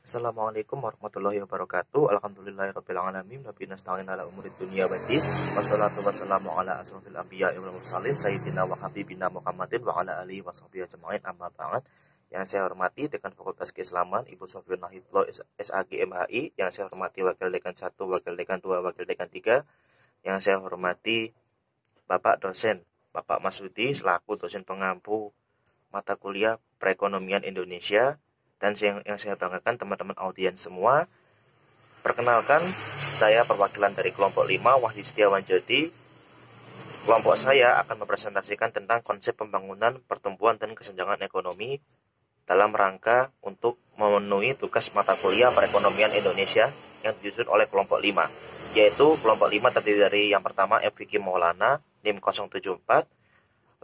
Assalamualaikum warahmatullahi wabarakatuh. Alhamdulillahirrabbilalamin. Nabi nasta'in ala umurid dunia wadi. Wassalatu wassalamu ala asrafil anbiya wal mursalin Sayyidina wa habibina Muhammadin wa ala alihi wa sahbihi ajma'in amma ba'd. Yang saya hormati Dekan Fakultas Keislaman Ibu Sofiun Nahidlo SAG MHI. Yang saya hormati Wakil Dekan 1, Wakil Dekan 2, Wakil Dekan 3. Yang saya hormati Bapak dosen Bapak Masudi selaku dosen pengampu mata kuliah Perekonomian Indonesia. Dan yang saya banggakan teman-teman audiens semua, perkenalkan saya perwakilan dari kelompok 5 Wahyu Setiawan Jodi. Kelompok saya akan mempresentasikan tentang konsep pembangunan, pertumbuhan, dan kesenjangan ekonomi dalam rangka untuk memenuhi tugas mata kuliah Perekonomian Indonesia yang disusun oleh kelompok 5, yaitu kelompok 5 terdiri dari yang pertama F.Vicky Maulana NIM 074,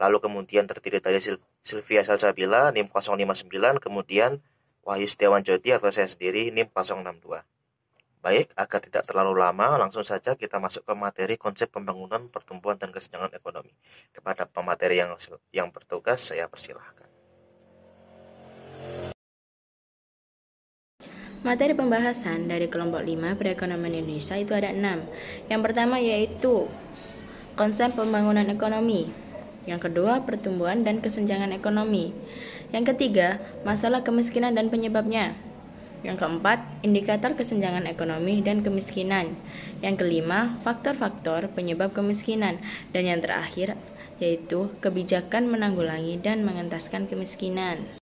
lalu kemudian terdiri dari Sylvia Salsabila NIM 059, kemudian Wahyu Setiawan Jodi atau saya sendiri NIM 062. Baik, agar tidak terlalu lama, langsung saja kita masuk ke materi konsep pembangunan, pertumbuhan, dan kesenjangan ekonomi. Kepada pemateri yang bertugas, saya persilahkan. Materi pembahasan dari kelompok 5 perekonomian Indonesia itu ada 6. Yang pertama yaitu konsep pembangunan ekonomi. Yang kedua, pertumbuhan dan kesenjangan ekonomi. Yang ketiga, masalah kemiskinan dan penyebabnya. Yang keempat, indikator kesenjangan ekonomi dan kemiskinan. Yang kelima, faktor-faktor penyebab kemiskinan. Dan yang terakhir, yaitu kebijakan menanggulangi dan mengentaskan kemiskinan.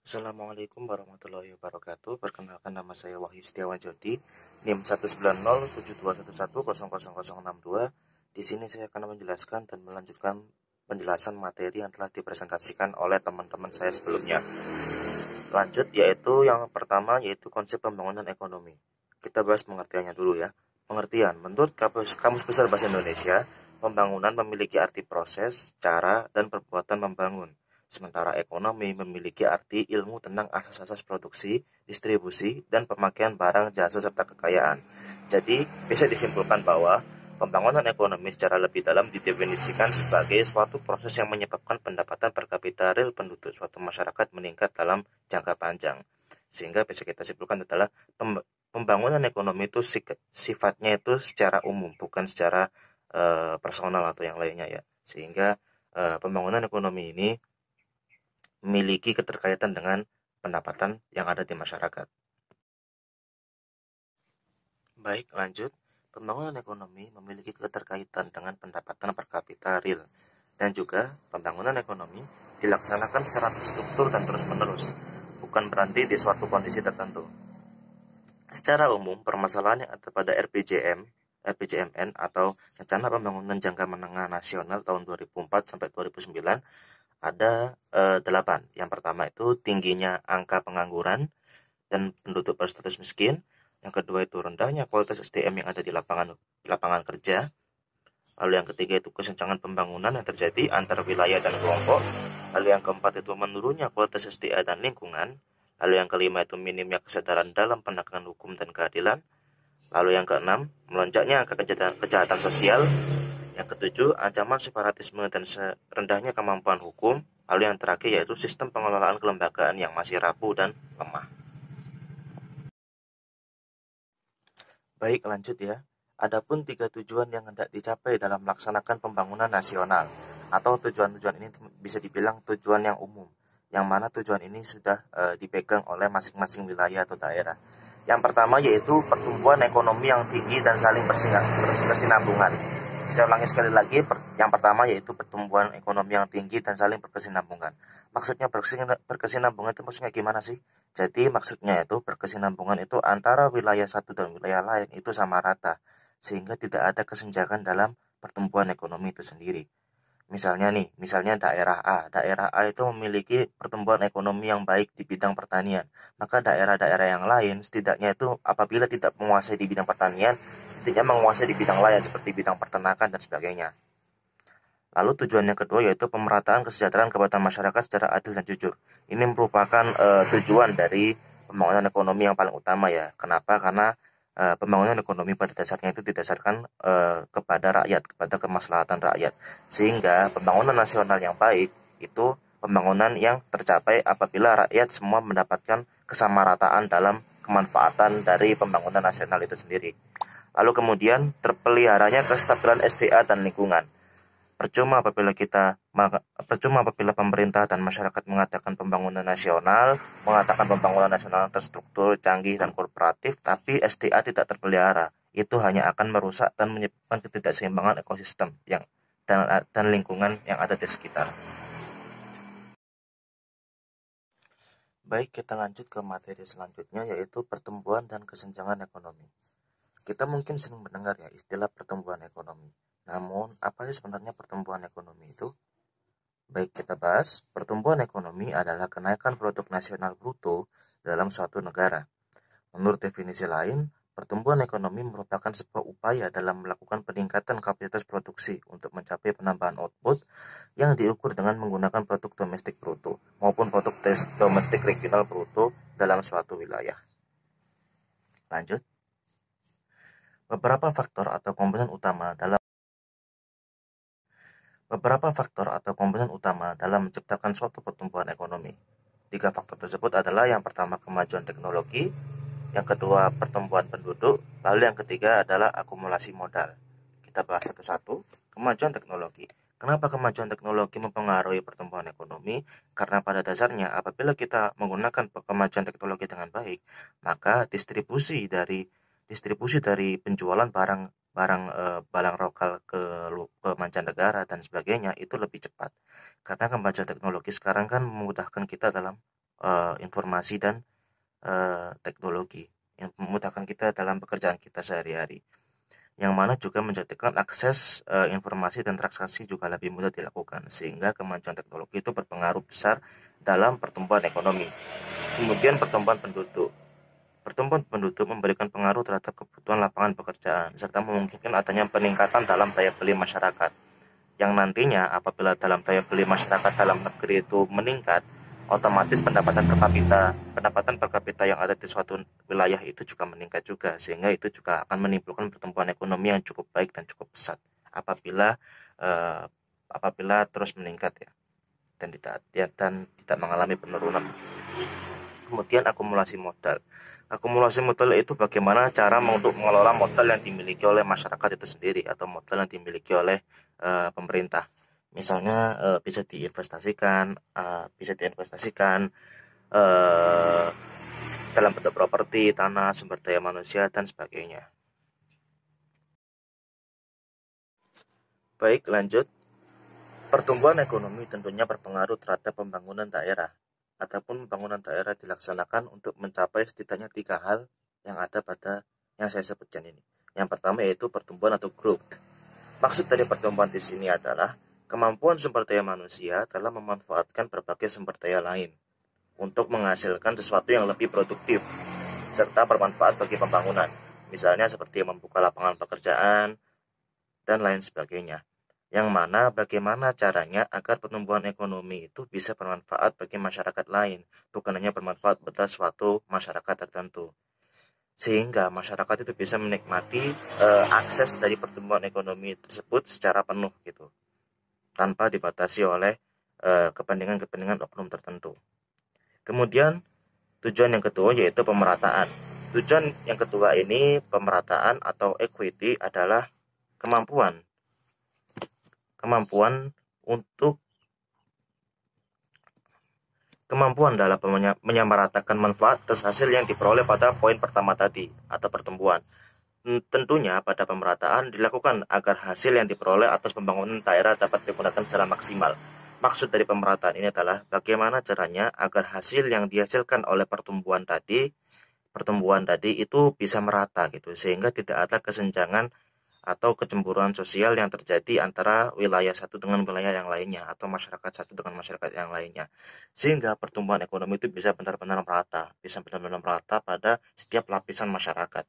Assalamualaikum warahmatullahi wabarakatuh. Perkenalkan, nama saya Wahyu Setiawan Jodi, NIM 1907211000062. Di sini saya akan menjelaskan dan melanjutkan penjelasan materi yang telah dipresentasikan oleh teman-teman saya sebelumnya. Lanjut, yaitu yang pertama yaitu konsep pembangunan ekonomi. Kita bahas pengertiannya dulu ya. Pengertian, menurut Kamus Besar Bahasa Indonesia, pembangunan memiliki arti proses, cara, dan perbuatan membangun. Sementara ekonomi memiliki arti ilmu tentang asas-asas produksi, distribusi, dan pemakaian barang, jasa, serta kekayaan. Jadi, bisa disimpulkan bahwa pembangunan ekonomi secara lebih dalam didefinisikan sebagai suatu proses yang menyebabkan pendapatan per kapita real penduduk suatu masyarakat meningkat dalam jangka panjang. Sehingga bisa kita simpulkan adalah pembangunan ekonomi itu sifatnya itu secara umum, bukan secara personal atau yang lainnya ya. Sehingga pembangunan ekonomi ini memiliki keterkaitan dengan pendapatan yang ada di masyarakat. Baik, lanjut. Pembangunan ekonomi memiliki keterkaitan dengan pendapatan per kapita real, dan juga pembangunan ekonomi dilaksanakan secara terstruktur dan terus-menerus, bukan berhenti di suatu kondisi tertentu. Secara umum, permasalahan yang ada pada RPJMN atau Rencana Pembangunan Jangka Menengah Nasional tahun 2004 sampai 2009 ada 8. Yang pertama itu tingginya angka pengangguran dan penduduk berstatus miskin. Yang kedua itu rendahnya kualitas SDM yang ada di lapangan kerja. Lalu yang ketiga itu kesenjangan pembangunan yang terjadi antar wilayah dan kelompok. Lalu yang keempat itu menurunnya kualitas SDA dan lingkungan. Lalu yang kelima itu minimnya kesadaran dalam penegakan hukum dan keadilan. Lalu yang keenam, melonjaknya angka kejahatan sosial. Yang ketujuh, ancaman separatisme dan rendahnya kemampuan hukum. Lalu yang terakhir yaitu sistem pengelolaan kelembagaan yang masih rapuh dan lemah. Baik, lanjut ya. Adapun 3 tujuan yang hendak dicapai dalam melaksanakan pembangunan nasional, atau tujuan-tujuan ini bisa dibilang tujuan yang umum, yang mana tujuan ini sudah dipegang oleh masing-masing wilayah atau daerah. Yang pertama yaitu pertumbuhan ekonomi yang tinggi dan saling berkesinambungan. Saya ulangi sekali lagi, yang pertama yaitu pertumbuhan ekonomi yang tinggi dan saling berkesinambungan. Maksudnya berkesinambungan itu maksudnya gimana sih? Jadi maksudnya itu berkesinambungan itu antara wilayah satu dan wilayah lain itu sama rata, sehingga tidak ada kesenjangan dalam pertumbuhan ekonomi itu sendiri. Misalnya daerah A itu memiliki pertumbuhan ekonomi yang baik di bidang pertanian, maka daerah-daerah yang lain setidaknya itu apabila tidak menguasai di bidang pertanian, setidaknya menguasai di bidang lain seperti bidang peternakan dan sebagainya. Lalu tujuan yang kedua yaitu pemerataan kesejahteraan kepada masyarakat secara adil dan jujur. Ini merupakan tujuan dari pembangunan ekonomi yang paling utama ya. Kenapa? Karena pembangunan ekonomi pada dasarnya itu didasarkan kepada rakyat, kepada kemaslahatan rakyat. Sehingga pembangunan nasional yang baik itu pembangunan yang tercapai apabila rakyat semua mendapatkan kesamarataan dalam kemanfaatan dari pembangunan nasional itu sendiri. Lalu kemudian terpeliharanya kestabilan SDA dan lingkungan. Percuma apabila pemerintah dan masyarakat mengatakan pembangunan nasional terstruktur, canggih, dan korporatif, tapi SDA tidak terpelihara. Itu hanya akan merusak dan menyebabkan ketidakseimbangan ekosistem dan lingkungan yang ada di sekitar. Baik, kita lanjut ke materi selanjutnya, yaitu pertumbuhan dan kesenjangan ekonomi. Kita mungkin sering mendengar ya istilah pertumbuhan ekonomi. Namun, apa sih sebenarnya pertumbuhan ekonomi itu? Baik, kita bahas. Pertumbuhan ekonomi adalah kenaikan produk nasional bruto dalam suatu negara. Menurut definisi lain, pertumbuhan ekonomi merupakan sebuah upaya dalam melakukan peningkatan kapasitas produksi untuk mencapai penambahan output yang diukur dengan menggunakan produk domestik bruto maupun produk domestik regional bruto dalam suatu wilayah. Lanjut. Beberapa faktor atau komponen utama dalam menciptakan suatu pertumbuhan ekonomi. 3 faktor tersebut adalah yang pertama kemajuan teknologi, yang kedua pertumbuhan penduduk, lalu yang ketiga adalah akumulasi modal. Kita bahas satu-satu. Kemajuan teknologi. Kenapa kemajuan teknologi mempengaruhi pertumbuhan ekonomi? Karena pada dasarnya apabila kita menggunakan kemajuan teknologi dengan baik, maka distribusi dari penjualan barang lokal ke mancanegara dan sebagainya itu lebih cepat. Karena kemajuan teknologi sekarang kan memudahkan kita dalam informasi dan teknologi, yang memudahkan kita dalam pekerjaan kita sehari-hari, yang mana juga menjadikan akses informasi dan transaksi juga lebih mudah dilakukan, sehingga kemajuan teknologi itu berpengaruh besar dalam pertumbuhan ekonomi. Kemudian pertumbuhan penduduk memberikan pengaruh terhadap kebutuhan lapangan pekerjaan, serta memungkinkan adanya peningkatan dalam daya beli masyarakat, yang nantinya apabila dalam daya beli masyarakat dalam negeri itu meningkat, otomatis pendapatan per kapita yang ada di suatu wilayah itu juga meningkat juga, sehingga itu juga akan menimbulkan pertumbuhan ekonomi yang cukup baik dan cukup pesat apabila terus meningkat ya, dan tidak mengalami penurunan. Kemudian akumulasi modal itu bagaimana cara untuk mengelola modal yang dimiliki oleh masyarakat itu sendiri atau modal yang dimiliki oleh pemerintah. Misalnya bisa diinvestasikan dalam bentuk properti, tanah, sumber daya manusia, dan sebagainya. Baik, lanjut. Pertumbuhan ekonomi tentunya berpengaruh terhadap pembangunan daerah. Adapun pembangunan daerah dilaksanakan untuk mencapai setidaknya 3 hal yang ada pada yang saya sebutkan ini. Yang pertama yaitu pertumbuhan atau growth. Maksud dari pertumbuhan di sini adalah kemampuan sumber daya manusia dalam memanfaatkan berbagai sumber daya lain untuk menghasilkan sesuatu yang lebih produktif serta bermanfaat bagi pembangunan. Misalnya seperti membuka lapangan pekerjaan dan lain sebagainya. Yang mana bagaimana caranya agar pertumbuhan ekonomi itu bisa bermanfaat bagi masyarakat lain, bukan hanya bermanfaat pada suatu masyarakat tertentu. Sehingga masyarakat itu bisa menikmati akses dari pertumbuhan ekonomi tersebut secara penuh gitu, tanpa dibatasi oleh kepentingan oknum tertentu. Kemudian tujuan yang kedua yaitu pemerataan. Tujuan yang kedua ini pemerataan atau equity adalah kemampuan dalam menyamaratakan manfaat atas hasil yang diperoleh pada poin pertama tadi atau pertumbuhan. Tentunya pada pemerataan dilakukan agar hasil yang diperoleh atas pembangunan daerah dapat digunakan secara maksimal. Maksud dari pemerataan ini adalah bagaimana caranya agar hasil yang dihasilkan oleh pertumbuhan tadi itu bisa merata gitu, sehingga tidak ada kesenjangan atau kecemburuan sosial yang terjadi antara wilayah satu dengan wilayah yang lainnya atau masyarakat satu dengan masyarakat yang lainnya, sehingga pertumbuhan ekonomi itu bisa benar-benar merata pada setiap lapisan masyarakat.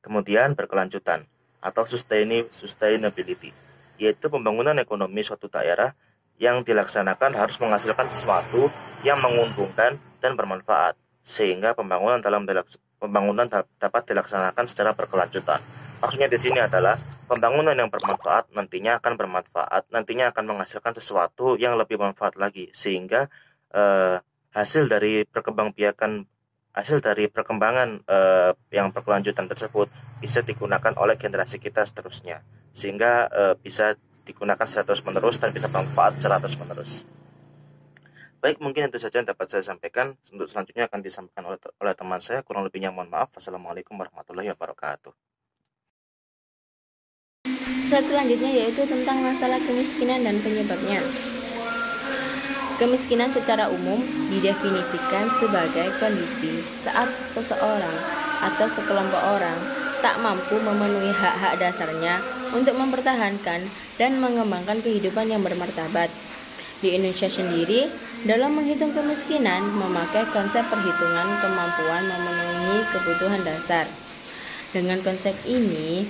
Kemudian berkelanjutan atau sustainability, yaitu pembangunan ekonomi suatu daerah yang dilaksanakan harus menghasilkan sesuatu yang menguntungkan dan bermanfaat, sehingga pembangunan dapat dilaksanakan secara berkelanjutan. Maksudnya di sini adalah Pembangunan yang bermanfaat nantinya akan menghasilkan sesuatu yang lebih bermanfaat lagi, sehingga hasil dari perkembangan yang berkelanjutan tersebut bisa digunakan oleh generasi kita seterusnya, sehingga bisa digunakan secara terus menerus dan bisa bermanfaat secara terus menerus. Baik, mungkin itu saja yang dapat saya sampaikan. Untuk selanjutnya akan disampaikan oleh teman saya. Kurang lebihnya mohon maaf. Wassalamualaikum warahmatullahi wabarakatuh. Slide selanjutnya yaitu tentang masalah kemiskinan dan penyebabnya. Kemiskinan secara umum didefinisikan sebagai kondisi saat seseorang atau sekelompok orang tak mampu memenuhi hak-hak dasarnya untuk mempertahankan dan mengembangkan kehidupan yang bermartabat. Di Indonesia sendiri, dalam menghitung kemiskinan memakai konsep perhitungan kemampuan memenuhi kebutuhan dasar. Dengan konsep ini,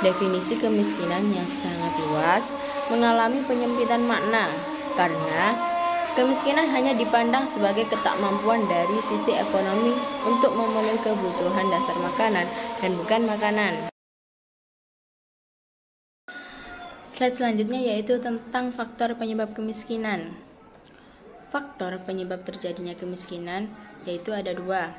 definisi kemiskinan yang sangat luas mengalami penyempitan makna karena kemiskinan hanya dipandang sebagai ketakmampuan dari sisi ekonomi untuk memenuhi kebutuhan dasar makanan dan bukan makanan. Slide selanjutnya yaitu tentang faktor penyebab kemiskinan. Faktor penyebab terjadinya kemiskinan yaitu ada dua.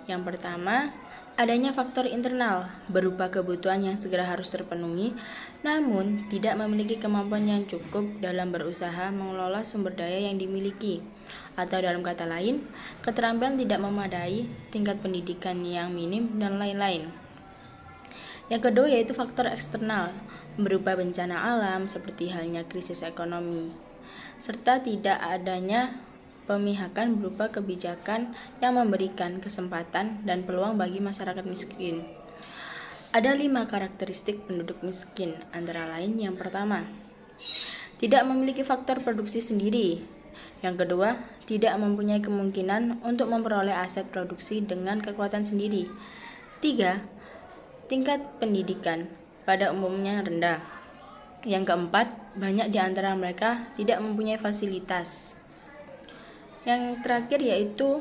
Yang pertama, adanya faktor internal berupa kebutuhan yang segera harus terpenuhi, namun tidak memiliki kemampuan yang cukup dalam berusaha mengelola sumber daya yang dimiliki. Atau dalam kata lain, keterampilan tidak memadai, tingkat pendidikan yang minim, dan lain-lain. Yang kedua yaitu faktor eksternal, berupa bencana alam seperti halnya krisis ekonomi, serta tidak adanya pemihakan berupa kebijakan yang memberikan kesempatan dan peluang bagi masyarakat miskin. Ada 5 karakteristik penduduk miskin, antara lain yang pertama, tidak memiliki faktor produksi sendiri. Yang kedua, tidak mempunyai kemungkinan untuk memperoleh aset produksi dengan kekuatan sendiri. 3. Tingkat pendidikan pada umumnya rendah. Yang keempat, banyak di antara mereka tidak mempunyai fasilitas. Yang terakhir yaitu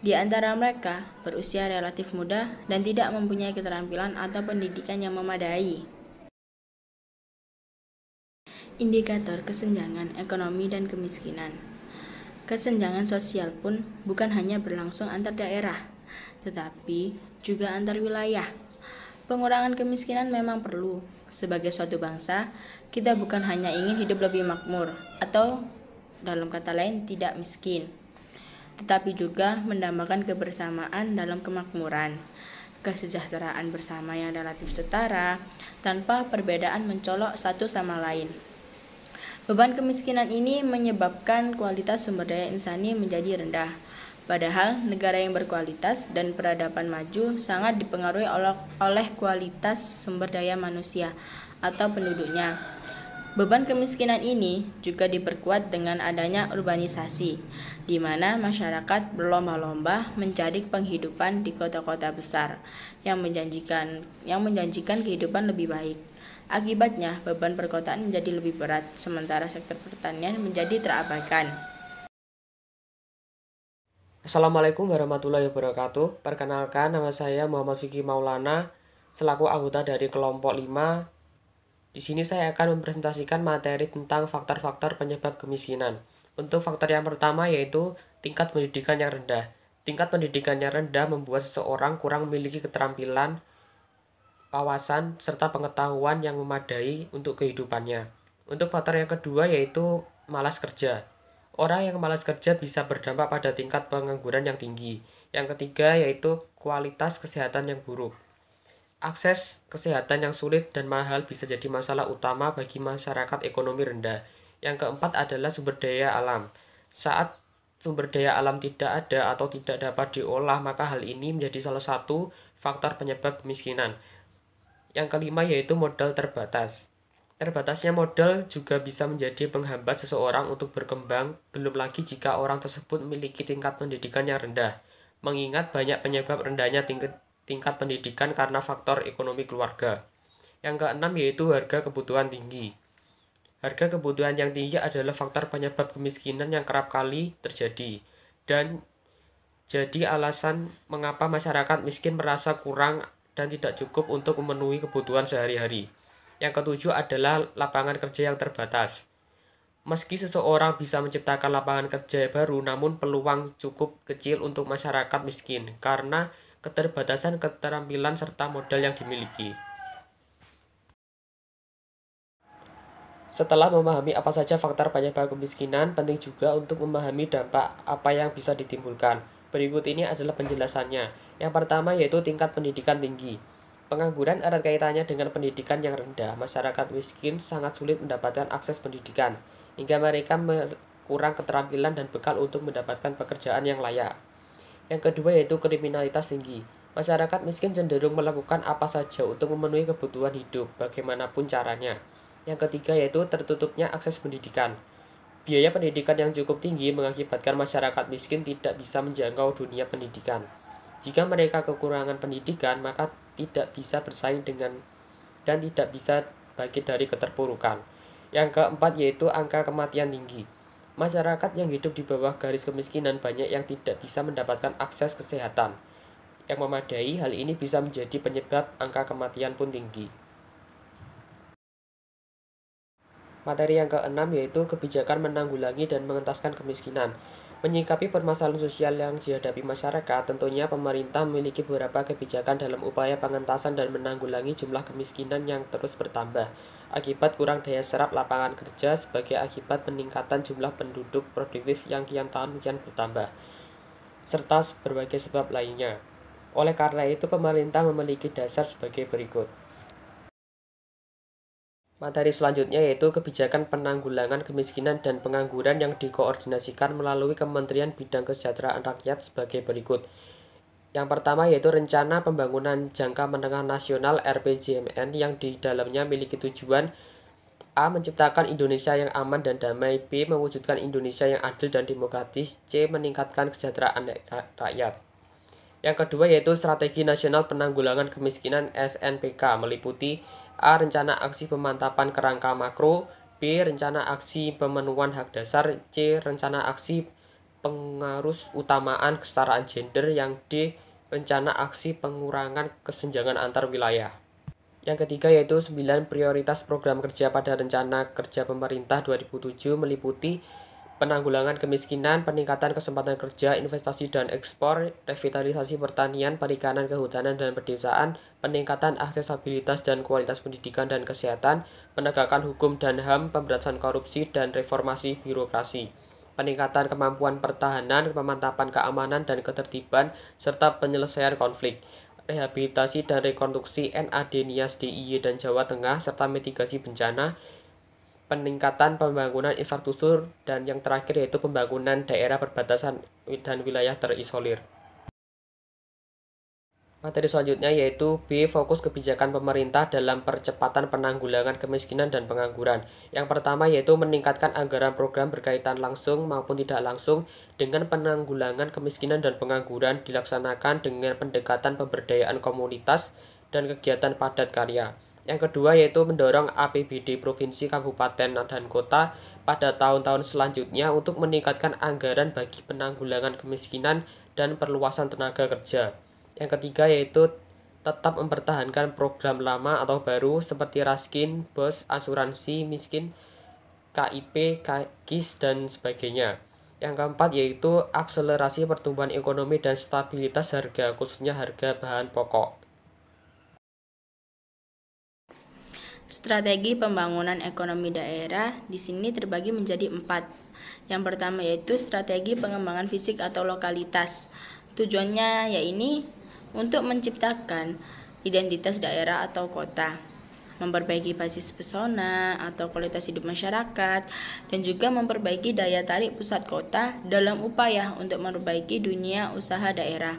di antara mereka berusia relatif muda dan tidak mempunyai keterampilan atau pendidikan yang memadai. Indikator kesenjangan ekonomi dan kemiskinan. Kesenjangan sosial pun bukan hanya berlangsung antar daerah, tetapi juga antar wilayah. Pengurangan kemiskinan memang perlu. Sebagai suatu bangsa, kita bukan hanya ingin hidup lebih makmur atau dalam kata lain tidak miskin, tetapi juga mendambakan kebersamaan dalam kemakmuran, kesejahteraan bersama yang relatif setara, tanpa perbedaan mencolok satu sama lain. Beban kemiskinan ini menyebabkan kualitas sumber daya insani menjadi rendah. Padahal negara yang berkualitas dan peradaban maju sangat dipengaruhi oleh kualitas sumber daya manusia atau penduduknya. Beban kemiskinan ini juga diperkuat dengan adanya urbanisasi, di mana masyarakat berlomba-lomba mencari penghidupan di kota-kota besar yang menjanjikan kehidupan lebih baik. Akibatnya, beban perkotaan menjadi lebih berat, sementara sektor pertanian menjadi terabaikan. Assalamualaikum warahmatullahi wabarakatuh. Perkenalkan, nama saya Muhammad Fikri Maulana, selaku anggota dari kelompok 5. Di sini saya akan mempresentasikan materi tentang faktor-faktor penyebab kemiskinan. Untuk faktor yang pertama yaitu tingkat pendidikan yang rendah. Tingkat pendidikan yang rendah membuat seseorang kurang memiliki keterampilan, wawasan, serta pengetahuan yang memadai untuk kehidupannya. Untuk faktor yang kedua yaitu malas kerja. Orang yang malas kerja bisa berdampak pada tingkat pengangguran yang tinggi. Yang ketiga yaitu kualitas kesehatan yang buruk. Akses kesehatan yang sulit dan mahal bisa jadi masalah utama bagi masyarakat ekonomi rendah. Yang keempat adalah sumber daya alam. Saat sumber daya alam tidak ada atau tidak dapat diolah, maka hal ini menjadi salah satu faktor penyebab kemiskinan. Yang kelima yaitu modal terbatas. Terbatasnya modal juga bisa menjadi penghambat seseorang untuk berkembang, belum lagi jika orang tersebut memiliki tingkat pendidikan yang rendah. Mengingat banyak penyebab rendahnya tingkat pendidikan karena faktor ekonomi keluarga. Yang keenam yaitu harga kebutuhan tinggi. Harga kebutuhan yang tinggi adalah faktor penyebab kemiskinan yang kerap kali terjadi, dan jadi alasan mengapa masyarakat miskin merasa kurang dan tidak cukup untuk memenuhi kebutuhan sehari-hari. Yang ketujuh adalah lapangan kerja yang terbatas. Meski seseorang bisa menciptakan lapangan kerja baru, namun peluang cukup kecil untuk masyarakat miskin karena keterbatasan keterampilan serta modal yang dimiliki. Setelah memahami apa saja faktor penyebab kemiskinan, penting juga untuk memahami dampak apa yang bisa ditimbulkan. Berikut ini adalah penjelasannya. Yang pertama yaitu tingkat pendidikan tinggi. Pengangguran erat kaitannya dengan pendidikan yang rendah. Masyarakat miskin sangat sulit mendapatkan akses pendidikan, hingga mereka kurang keterampilan dan bekal untuk mendapatkan pekerjaan yang layak. Yang kedua yaitu kriminalitas tinggi. Masyarakat miskin cenderung melakukan apa saja untuk memenuhi kebutuhan hidup, bagaimanapun caranya. Yang ketiga yaitu tertutupnya akses pendidikan. Biaya pendidikan yang cukup tinggi mengakibatkan masyarakat miskin tidak bisa menjangkau dunia pendidikan. Jika mereka kekurangan pendidikan, maka tidak bisa bersaing dengan dan tidak bisa bangkit dari keterpurukan. Yang keempat yaitu angka kematian tinggi. Masyarakat yang hidup di bawah garis kemiskinan banyak yang tidak bisa mendapatkan akses kesehatan yang memadai. Hal ini bisa menjadi penyebab angka kematian pun tinggi. Materi yang keenam yaitu kebijakan menanggulangi dan mengentaskan kemiskinan. Menyikapi permasalahan sosial yang dihadapi masyarakat, tentunya pemerintah memiliki beberapa kebijakan dalam upaya pengentasan dan menanggulangi jumlah kemiskinan yang terus bertambah akibat kurang daya serap lapangan kerja sebagai akibat peningkatan jumlah penduduk produktif yang kian tahun kian bertambah, serta berbagai sebab lainnya. Oleh karena itu, pemerintah memiliki dasar sebagai berikut. Materi selanjutnya yaitu kebijakan penanggulangan kemiskinan dan pengangguran yang dikoordinasikan melalui Kementerian Bidang Kesejahteraan Rakyat sebagai berikut. Yang pertama yaitu Rencana Pembangunan Jangka Menengah Nasional (RPJMN) yang di dalamnya memiliki tujuan A. Menciptakan Indonesia yang aman dan damai, B. Mewujudkan Indonesia yang adil dan demokratis, C. Meningkatkan kesejahteraan rakyat. Yang kedua yaitu Strategi Nasional Penanggulangan Kemiskinan (SNPK) meliputi A. Rencana Aksi Pemantapan Kerangka Makro, B. Rencana Aksi Pemenuhan Hak Dasar, C. Rencana Aksi Pengarus Utamaan Kesetaraan Gender, yang D. Rencana Aksi Pengurangan Kesenjangan Antar Wilayah. Yang ketiga yaitu 9 prioritas program kerja pada Rencana Kerja Pemerintah 2007 meliputi penanggulangan kemiskinan, peningkatan kesempatan kerja, investasi dan ekspor, revitalisasi pertanian, perikanan, kehutanan, dan pedesaan, peningkatan aksesibilitas dan kualitas pendidikan dan kesehatan, penegakan hukum dan HAM, pemberantasan korupsi, dan reformasi birokrasi, peningkatan kemampuan pertahanan, pemantapan keamanan dan ketertiban, serta penyelesaian konflik, rehabilitasi dan rekonstruksi NAD, Nias, DIY, dan Jawa Tengah, serta mitigasi bencana, peningkatan pembangunan infrastruktur, dan yang terakhir yaitu pembangunan daerah perbatasan dan wilayah terisolir. Materi selanjutnya yaitu B. Fokus kebijakan pemerintah dalam percepatan penanggulangan kemiskinan dan pengangguran. Yang pertama yaitu meningkatkan anggaran program berkaitan langsung maupun tidak langsung dengan penanggulangan kemiskinan dan pengangguran dilaksanakan dengan pendekatan pemberdayaan komunitas dan kegiatan padat karya. Yang kedua yaitu mendorong APBD provinsi, kabupaten, dan kota pada tahun-tahun selanjutnya untuk meningkatkan anggaran bagi penanggulangan kemiskinan dan perluasan tenaga kerja. Yang ketiga yaitu tetap mempertahankan program lama atau baru seperti Raskin, BOS, asuransi miskin, KIP, KIS, dan sebagainya. Yang keempat yaitu akselerasi pertumbuhan ekonomi dan stabilitas harga, khususnya harga bahan pokok. Strategi pembangunan ekonomi daerah di sini terbagi menjadi 4. Yang pertama yaitu strategi pengembangan fisik atau lokalitas. Tujuannya yaitu untuk menciptakan identitas daerah atau kota, memperbaiki basis pesona atau kualitas hidup masyarakat, dan juga memperbaiki daya tarik pusat kota dalam upaya untuk memperbaiki dunia usaha daerah.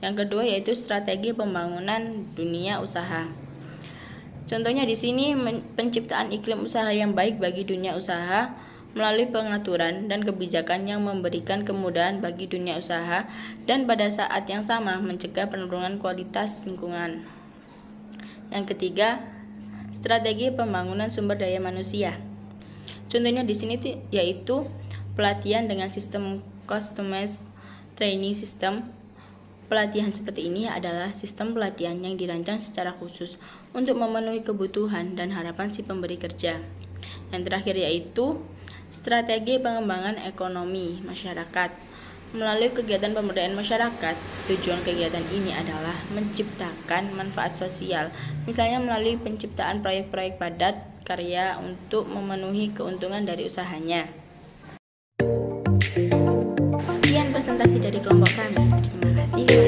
Yang kedua yaitu strategi pembangunan dunia usaha. Contohnya di sini penciptaan iklim usaha yang baik bagi dunia usaha melalui pengaturan dan kebijakan yang memberikan kemudahan bagi dunia usaha dan pada saat yang sama mencegah penurunan kualitas lingkungan. Yang ketiga, strategi pembangunan sumber daya manusia. Contohnya di sini yaitu pelatihan dengan sistem customized training system, Pelatihan seperti ini adalah sistem pelatihan yang dirancang secara khusus untuk memenuhi kebutuhan dan harapan si pemberi kerja. Yang terakhir yaitu strategi pengembangan ekonomi masyarakat. Melalui kegiatan pemberdayaan masyarakat, tujuan kegiatan ini adalah menciptakan manfaat sosial, misalnya melalui penciptaan proyek-proyek padat karya untuk memenuhi keuntungan dari usahanya. Sekian presentasi dari kelompok kami. Terima kasih.